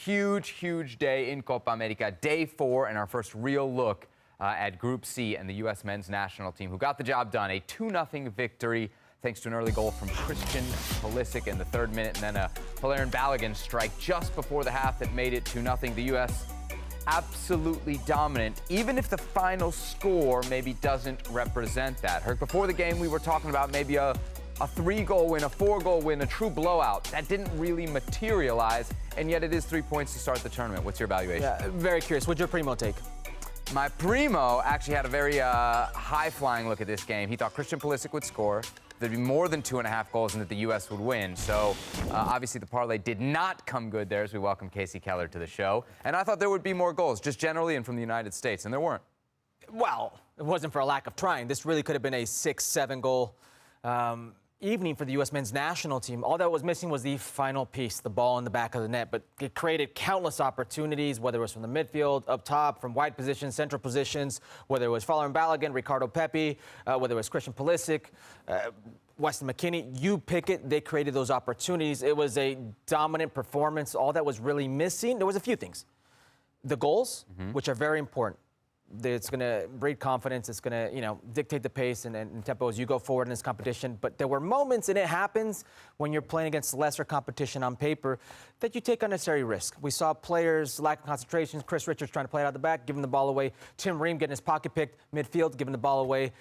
huge day in Copa America, day 4, and our first real look at Group C and the U.S. men's national team, who got the job done. A 2-0 victory thanks to an early goal from Christian Pulisics in the 3rd minute, and then a Kellerman Balogun strike just before the half that made it 2-0. The U.S. absolutely dominant, even if the final score maybe doesn't represent that. Herc, before the game, we were talking about maybe a 3-goal win, a 4-goal win, a true blowout. That didn't really materialize, and yet it is 3 points to start the tournament. What's your evaluation? Yeah, very curious. What's your primo take? My primo actually had a very high-flying look at this game. He thought Christian Pulisics would score, there'd be more than 2.5 goals, and that the U.S. would win. So, obviously, the parlay did not come good there as we welcome Kasey Keller to the show. And I thought there would be more goals, just generally and from the United States, and there weren't. Well, it wasn't for a lack of trying. This really could have been a 6-7 goal evening for the U.S. men's national team. All that was missing was the final piece, the ball in the back of the net. But it created countless opportunities, whether it was from the midfield, up top, from wide positions, central positions, whether it was Kellerman Balogun, Ricardo Pepi, whether it was Christian Pulisics, Weston McKennie. You pick it, they created those opportunities. It was a dominant performance. All that was really missing, there was a few things. The goals, which are very important. It's going to breed confidence. It's going to, dictate the pace and tempo as you go forward in this competition. But there were moments, and it happens when you're playing against lesser competition on paper, that you take unnecessary risk. We saw players lack concentration. Chris Richards trying to play it out the back, giving the ball away. Tim Ream getting his pocket picked midfield, giving the ball away.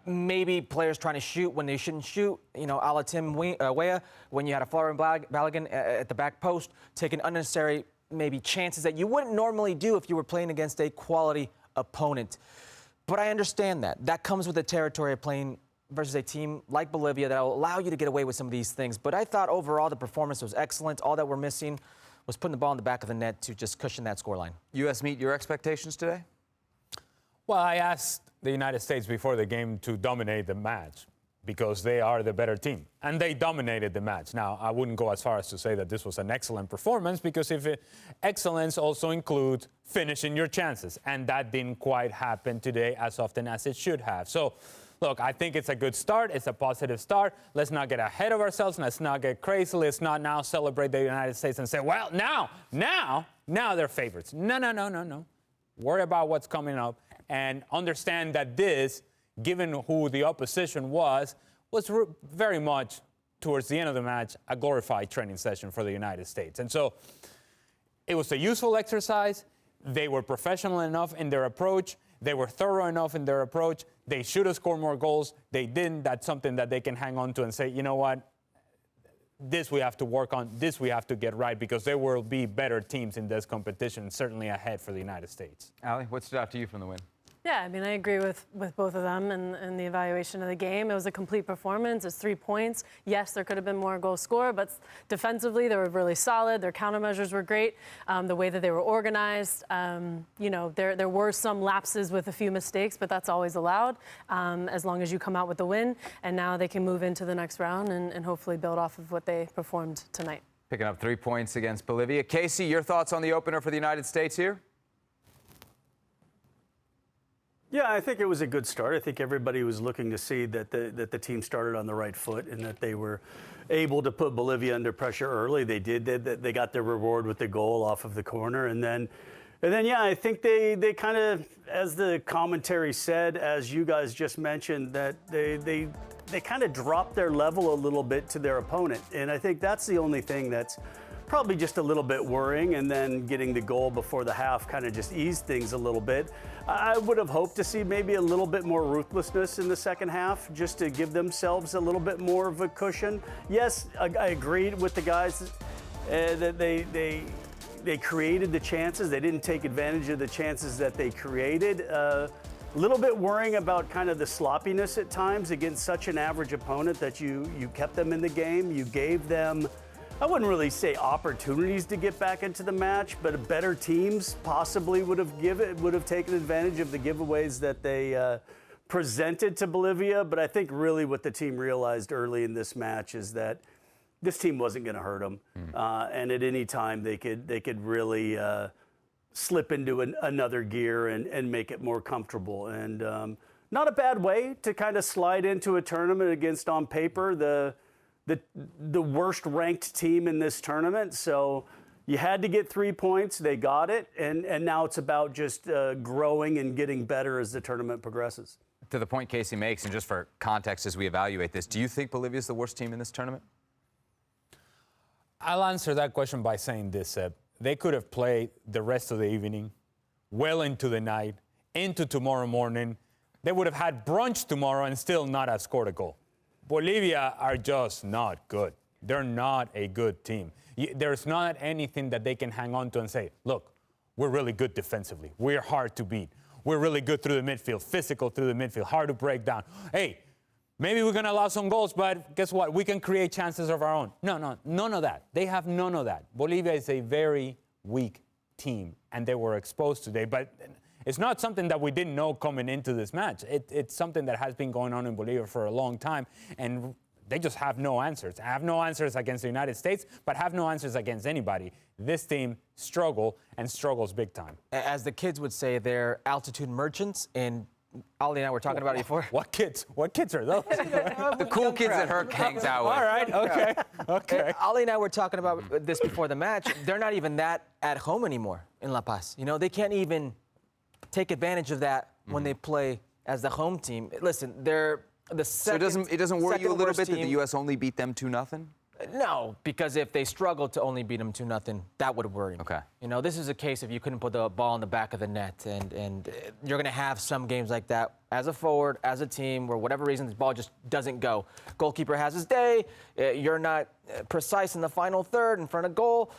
Maybe players trying to shoot when they shouldn't shoot, a la Tim Weah, when you had a Kellerman Balogun at the back post, taking unnecessary maybe chances that you wouldn't normally do if you were playing against a quality opponent. But I understand that. That comes with the territory of playing versus a team like Bolivia that will allow you to get away with some of these things. But I thought overall the performance was excellent. All that we're missing was putting the ball in the back of the net to just cushion that scoreline. U.S. meet your expectations today? Well, I asked the United States before the game to dominate the match because they are the better team, and they dominated the match. Now, I wouldn't go as far as to say that this was an excellent performance, because excellence also includes finishing your chances, and that didn't quite happen today as often as it should have. So, look, I think it's a good start. It's a positive start. Let's not get ahead of ourselves. Let's not get crazy. Let's not now celebrate the United States and say, well, now they're favorites. No. Worry about what's coming up and understand that this, given who the opposition was very much, towards the end of the match, a glorified training session for the United States. And so it was a useful exercise. They were professional enough in their approach. They were thorough enough in their approach. They should have scored more goals. They didn't. That's something that they can hang on to and say, you know what, this we have to work on, this we have to get right, because there will be better teams in this competition, certainly ahead for the United States. Ali, what stood out to you from the win? Yeah, I mean, I agree with both of them and the evaluation of the game. It was a complete performance. It's 3 points. Yes, there could have been more goals scored, but defensively, they were really solid. Their countermeasures were great. The way that they were organized, there were some lapses with a few mistakes, but that's always allowed as long as you come out with the win. And now they can move into the next round and hopefully build off of what they performed tonight. Picking up 3 points against Bolivia. Kasey, your thoughts on the opener for the United States here? Yeah, I think it was a good start. I think everybody was looking to see that the team started on the right foot and that they were able to put Bolivia under pressure early. They did. They got their reward with the goal off of the corner. And then yeah, I think they kind of, as the commentary said, as you guys just mentioned, that they kind of dropped their level a little bit to their opponent. And I think that's the only thing that's probably just a little bit worrying, and then getting the goal before the half kind of just eased things a little bit. I would have hoped to see maybe a little bit more ruthlessness in the second half, just to give themselves a little bit more of a cushion. Yes, I agreed with the guys that they created the chances. They didn't take advantage of the chances that they created. A little bit worrying about kind of the sloppiness at times against such an average opponent, that you kept them in the game. You gave them, I wouldn't really say opportunities to get back into the match, but better teams possibly would have taken advantage of the giveaways that they presented to Bolivia. But I think really what the team realized early in this match is that this team wasn't going to hurt them, and at any time they could really slip into another gear and make it more comfortable. And not a bad way to kind of slide into a tournament against, on paper, the worst ranked team in this tournament. So You had to get 3 points. They got it. And now it's about just growing and getting better as the tournament progresses. To the point Kasey makes, and just for context as we evaluate this, do you think Bolivia is the worst team in this tournament? I'll answer that question by saying this, Seb. They could have played the rest of the evening, well into the night, into tomorrow morning. They would have had brunch tomorrow and still not have scored a goal. Bolivia are just not good. They're not a good team. There's not anything that they can hang on to and say, look, we're really good defensively. We're hard to beat. We're really good through the midfield, physical through the midfield, hard to break down. Hey, maybe we're going to allow some goals, but guess what? We can create chances of our own. No, none of that. They have none of that. Bolivia is a very weak team, and they were exposed today. But it's not something that we didn't know coming into this match. It's something that has been going on in Bolivia for a long time, and they just have no answers. Have no answers against the United States, but have no answers against anybody. This team struggles big time. As the kids would say, they're altitude merchants, and Ali and I were talking about it before. What kids? What kids are those? The cool kids that Herc hangs out with. All right, okay. Ali and I were talking about this before the match. They're not even that at home anymore in La Paz. You know, they can't even take advantage of that when they play as the home team. Listen, they're the second. So it doesn't worry you a little bit that the team. U.S. only beat them 2-0? No, because if they struggled to only beat them 2-0, that would worry me. Okay. You know, this is a case if you couldn't put the ball in the back of the net, and you're going to have some games like that as a forward, as a team, where whatever reason the ball just doesn't go. Goalkeeper has his day. You're not precise in the final third in front of goal.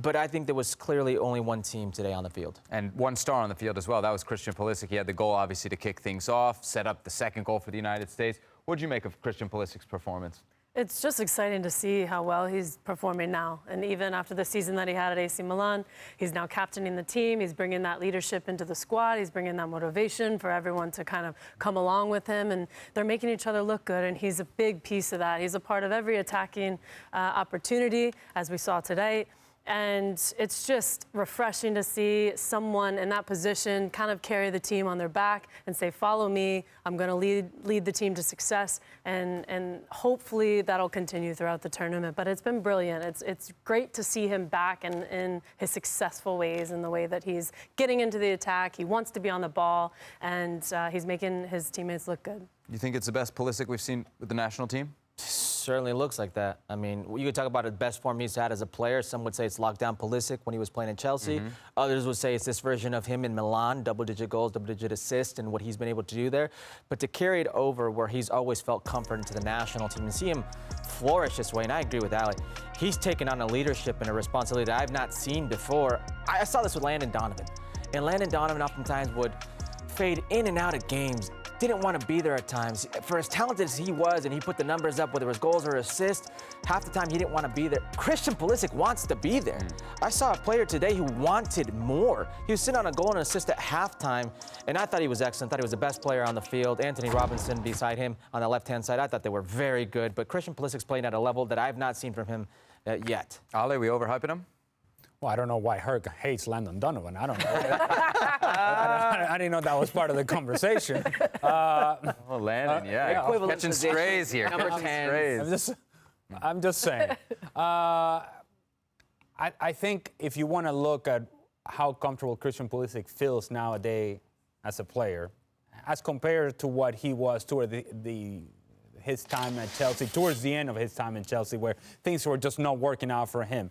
But I think there was clearly only one team today on the field. And one star on the field as well. That was Christian Pulisic. He had the goal, obviously, to kick things off, set up the second goal for the United States. What did you make of Christian Pulisic's performance? It's just exciting to see how well he's performing now. And even after the season that he had at AC Milan, he's now captaining the team. He's bringing that leadership into the squad. He's bringing that motivation for everyone to kind of come along with him. And they're making each other look good. And he's a big piece of that. He's a part of every attacking opportunity, as we saw today. And it's just refreshing to see someone in that position kind of carry the team on their back and say, follow me, I'm going to lead the team to success. And hopefully that'll continue throughout the tournament. But it's been brilliant. It's great to see him back in his successful ways, in the way that he's getting into the attack. He wants to be on the ball, and he's making his teammates look good. You think it's the best Pulisic we've seen with the national team? Certainly looks like that. I mean, you could talk about the best form he's had as a player. Some would say it's lockdown Pulisic when he was playing in Chelsea. Others would say it's this version of him in Milan, double-digit goals, double-digit assists, and what he's been able to do there. But to carry it over where he's always felt comfort into the national team and see him flourish this way, and I agree with Ali, he's taken on a leadership and a responsibility that I've not seen before. I saw this with Landon Donovan. And Landon Donovan oftentimes would fade in and out of games, didn't want to be there at times. For as talented as he was, and he put the numbers up, whether it was goals or assists, half the time he didn't want to be there. Christian Pulisic wants to be there. I saw a player today who wanted more. He was sitting on a goal and an assist at halftime, and I thought he was excellent. I thought he was the best player on the field. Anthony Robinson beside him on the left-hand side, I thought they were very good. But Christian Pulisic's playing at a level that I've not seen from him yet. Ali, we overhyping him? Well, I don't know why Herc hates Landon Donovan. I don't know. I didn't know that was part of the conversation. Well, Landon, yeah. Catching position. strays here. Number Catching 10. strays. I'm just saying. I think if you want to look at how comfortable Christian Pulisic feels nowadays as a player, as compared to what he was toward his time at Chelsea, towards the end of his time in Chelsea, where things were just not working out for him.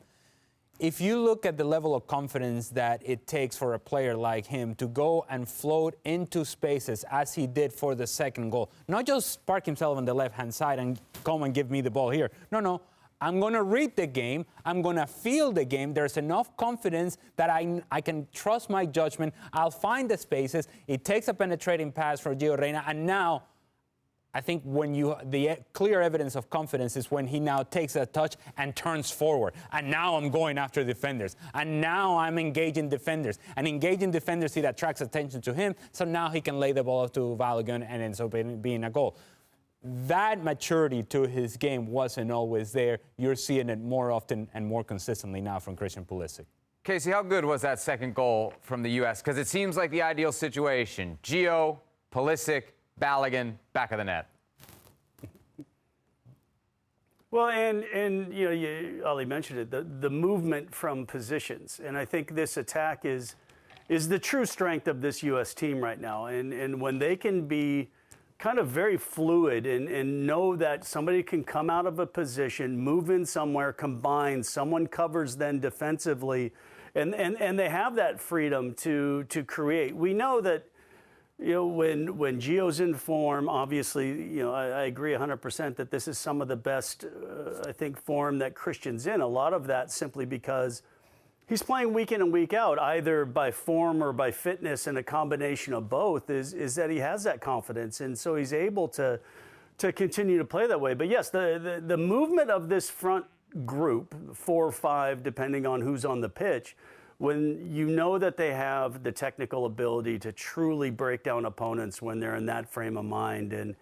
If you look at the level of confidence that it takes for a player like him to go and float into spaces as he did for the second goal, not just park himself on the left-hand side and come and give me the ball here. No, I'm going to read the game. I'm going to feel the game. There's enough confidence that I can trust my judgment. I'll find the spaces. It takes a penetrating pass for Gio Reyna, and now I think the clear evidence of confidence is when he now takes a touch and turns forward. And now I'm going after defenders. And now I'm engaging defenders. And engaging defenders, it attracts attention to him. So now he can lay the ball up to Balogun and ends up being a goal. That maturity to his game wasn't always there. You're seeing it more often and more consistently now from Christian Pulisic. Kasey, how good was that second goal from the U.S.? Because it seems like the ideal situation. Gio, Pulisic, Balogun, back of the net. Well, and Ali mentioned it, the movement from positions, and I think this attack is the true strength of this U.S. team right now. And when they can be kind of very fluid and know that somebody can come out of a position, move in somewhere, combine, someone covers then defensively, and they have that freedom to create. We know that, when Gio's in form, obviously, I agree 100% that this is some of the best, I think, form that Christian's in. A lot of that simply because he's playing week in and week out, either by form or by fitness, and a combination of both is that he has that confidence. And so he's able to continue to play that way. But yes, the movement of this front group, 4 or 5, depending on who's on the pitch, when you know that they have the technical ability to truly break down opponents when they're in that frame of mind. And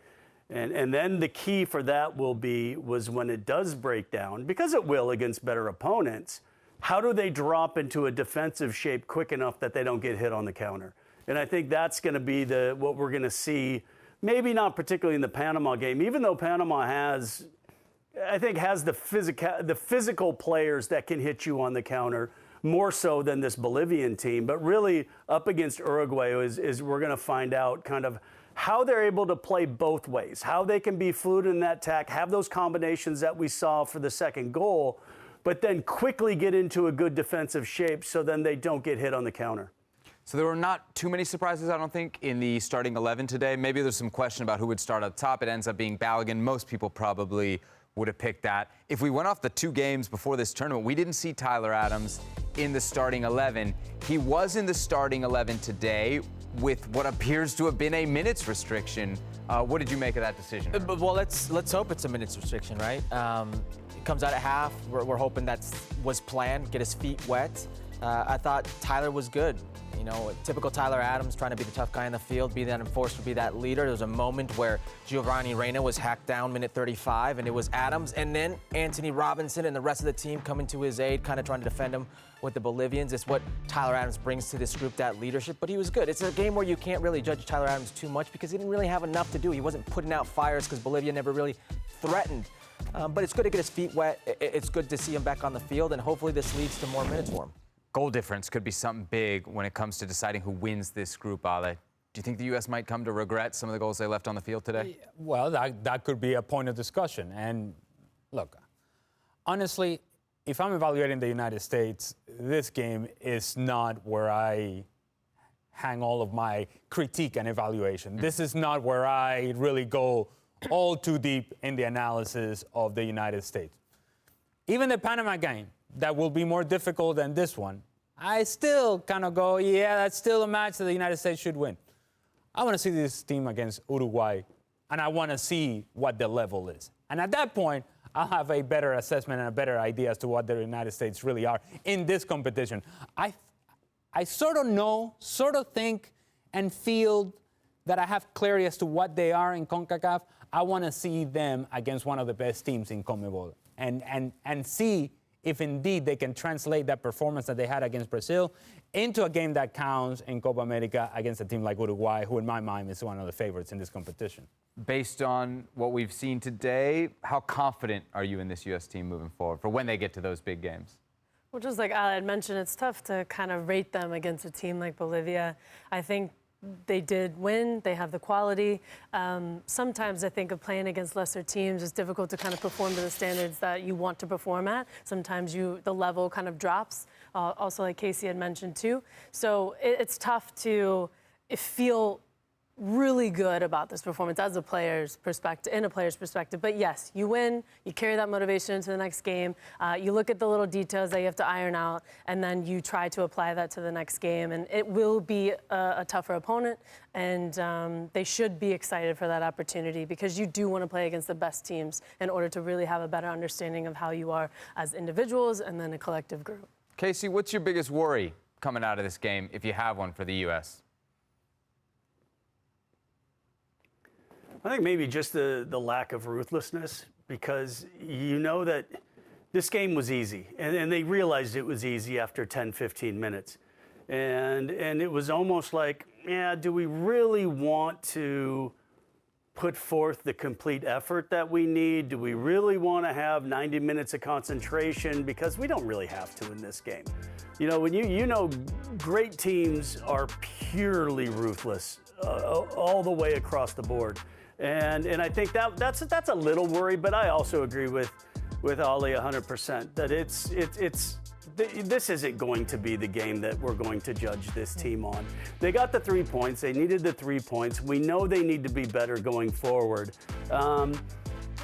then the key for that was when it does break down, because it will against better opponents, how do they drop into a defensive shape quick enough that they don't get hit on the counter? And I think that's going to be what we're going to see, maybe not particularly in the Panama game, even though Panama has the physical players that can hit you on the counter, more so than this Bolivian team. But really, up against Uruguay is we're going to find out kind of how they're able to play both ways, how they can be fluid in that attack, have those combinations that we saw for the second goal, but then quickly get into a good defensive shape so then they don't get hit on the counter. So there were not too many surprises, I don't think, in the starting 11 today. Maybe there's some question about who would start up top. It ends up being Balogun. Most people probably would have picked that. If we went off the 2 games before this tournament, we didn't see Tyler Adams in the starting 11. He was in the starting 11 today with what appears to have been a minutes restriction. What did you make of that decision? Well, let's hope it's a minutes restriction, right? It comes out at half. We're hoping that was planned, get his feet wet. I thought Tyler was good. Typical Tyler Adams, trying to be the tough guy in the field, be that enforcer, be that leader. There was a moment where Giovanni Reyna was hacked down minute 35, and it was Adams, and then Anthony Robinson and the rest of the team coming to his aid, kind of trying to defend him with the Bolivians. It's what Tyler Adams brings to this group, that leadership, but he was good. It's a game where you can't really judge Tyler Adams too much because he didn't really have enough to do. He wasn't putting out fires because Bolivia never really threatened. But it's good to get his feet wet. It's good to see him back on the field, and hopefully this leads to more minutes for him. Goal difference could be something big when it comes to deciding who wins this group, Ale. Do you think the U.S. might come to regret some of the goals they left on the field today? Well, that could be a point of discussion. And look, honestly, if I'm evaluating the United States, this game is not where I hang all of my critique and evaluation. This is not where I really go all too deep in the analysis of the United States. Even the Panama game, that will be more difficult than this one, I still kind of go, yeah, that's still a match that the United States should win. I want to see this team against Uruguay, and I want to see what the level is. And at that point, I'll have a better assessment and a better idea as to what the United States really are in this competition. I sort of think and feel that I have clarity as to what they are in CONCACAF. I want to see them against one of the best teams in CONMEBOL and see if indeed they can translate that performance that they had against Brazil into a game that counts in Copa America against a team like Uruguay, who in my mind is one of the favorites in this competition. Based on what we've seen today, how confident are you in this U.S. team moving forward for when they get to those big games? Well, just like Ali had mentioned, it's tough to kind of rate them against a team like Bolivia. I think they did win. They have the quality. Sometimes I think of playing against lesser teams, it's difficult to kind of perform to the standards that you want to perform at. Sometimes the level kind of drops, also like Kasey had mentioned too. So it's tough to feel really good about this performance as a player's perspective, But yes, you win, you carry that motivation into the next game. You look at the little details that you have to iron out, and then you try to apply that to the next game. And it will be a tougher opponent, and they should be excited for that opportunity because you do want to play against the best teams in order to really have a better understanding of how you are as individuals and then a collective group. Kasey, what's your biggest worry coming out of this game, if you have one, for the U.S.? I think maybe just the lack of ruthlessness, because you know that this game was easy, and they realized it was easy after 10, 15 minutes. And it was almost like, yeah, do we really want to put forth the complete effort that we need? Do we really want to have 90 minutes of concentration? Because we don't really have to in this game. You know, when great teams are purely ruthless all the way across the board. And I think that's a little worry, but I also agree with Ali 100% that this isn't going to be the game that we're going to judge this team on. They got the 3 points. They needed the 3 points. We know they need to be better going forward.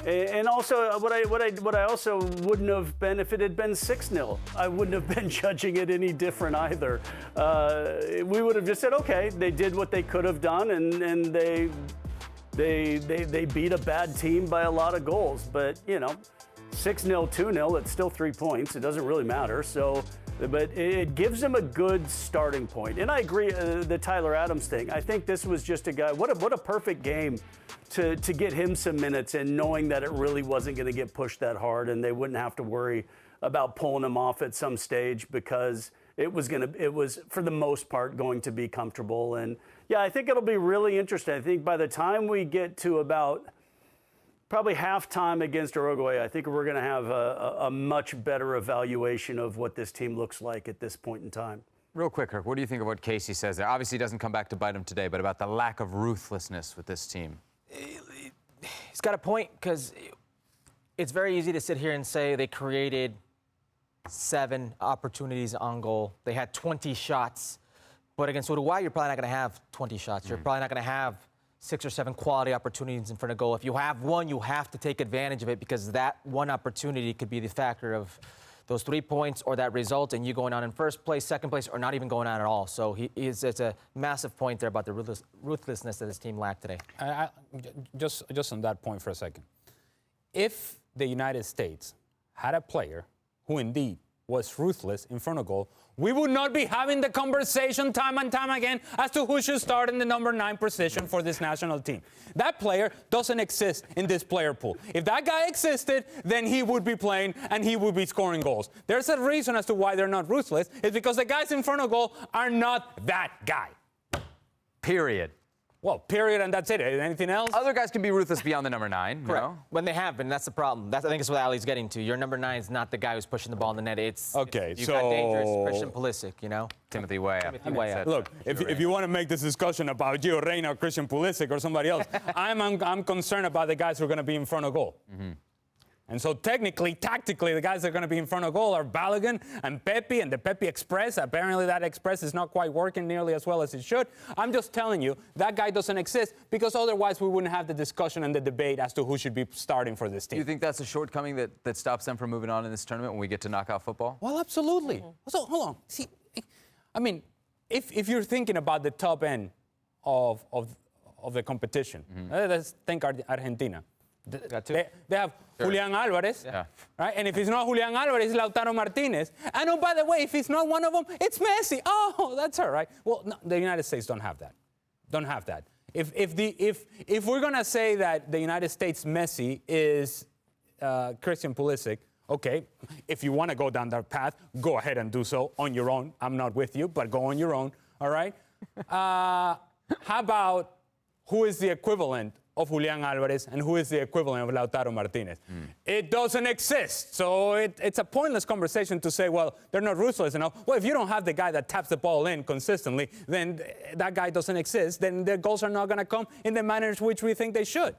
And also, what I also wouldn't have been if it had been 6-0. I wouldn't have been judging it any different either. We would have just said, okay, they did what they could have done, and they beat a bad team by a lot of goals. But 6-0, 2-0, it's still 3 points. It doesn't really matter. So, but it gives them a good starting point. And I agree, the Tyler Adams thing. I think this was just a guy. What a perfect game to get him some minutes, and knowing that it really wasn't going to get pushed that hard, and they wouldn't have to worry about pulling him off at some stage, because it was for the most part going to be comfortable. And yeah, I think it'll be really interesting. I think by the time we get to about probably halftime against Uruguay, I think we're going to have a much better evaluation of what this team looks like at this point in time. Real quick, Kirk, what do you think of what Kasey says there? Obviously, it doesn't come back to bite him today, but about the lack of ruthlessness with this team. He's got a point, because it's very easy to sit here and say they created 7 opportunities on goal. They had 20 shots. But against Uruguay, you're probably not going to have 20 shots. You're probably not going to have 6 or 7 quality opportunities in front of goal. If you have one, you have to take advantage of it, because that one opportunity could be the factor of those 3 points or that result, and you going on in first place, second place, or not even going on at all. So it's a massive point there about the ruthlessness that his team lacked today. Just on that point for a second. If the United States had a player who indeed was ruthless in front of goal, we would not be having the conversation time and time again as to who should start in the number 9 position for this national team. That player doesn't exist in this player pool. If that guy existed, then he would be playing and he would be scoring goals. There's a reason as to why they're not ruthless. It's because the guys in front of goal are not that guy. Period. Well, period, and that's it. Anything else? Other guys can be ruthless beyond the number 9. Correct. No? When they have been, that's the problem. I think that's what Ali's getting to. Your number 9 is not the guy who's pushing the ball in the net. You've got dangerous Christian Pulisic, Timothy Weah. Look, if you want to make this discussion about Gio Reyna or Christian Pulisic or somebody else, I'm concerned about the guys who are going to be in front of goal. Mm-hmm. And so technically, tactically, the guys that are going to be in front of goal are Balogun and Pepe and the Pepe Express. Apparently that Express is not quite working nearly as well as it should. I'm just telling you, that guy doesn't exist, because otherwise we wouldn't have the discussion and the debate as to who should be starting for this team. Do you think that's a shortcoming that stops them from moving on in this tournament when we get to knockout football? Well, absolutely. So, hold on. See, I mean, if you're thinking about the top end of the competition, let's think Argentina. They have Julian Alvarez, right? And if it's not Julian Alvarez, it's Lautaro Martinez. And oh, by the way, if it's not one of them, it's Messi. Oh, that's all right. Well, no, the United States don't have that. Don't have that. If we're gonna say that the United States Messi is Christian Pulisic, okay. If you want to go down that path, go ahead and do so on your own. I'm not with you, but go on your own. All right. How about who is the equivalent of Julian Alvarez and who is the equivalent of Lautaro Martinez? It doesn't exist. So it's a pointless conversation to say, well, they're not ruthless enough. Well, if you don't have the guy that taps the ball in consistently, then that guy doesn't exist. Then the goals are not going to come in the manner in which we think they should.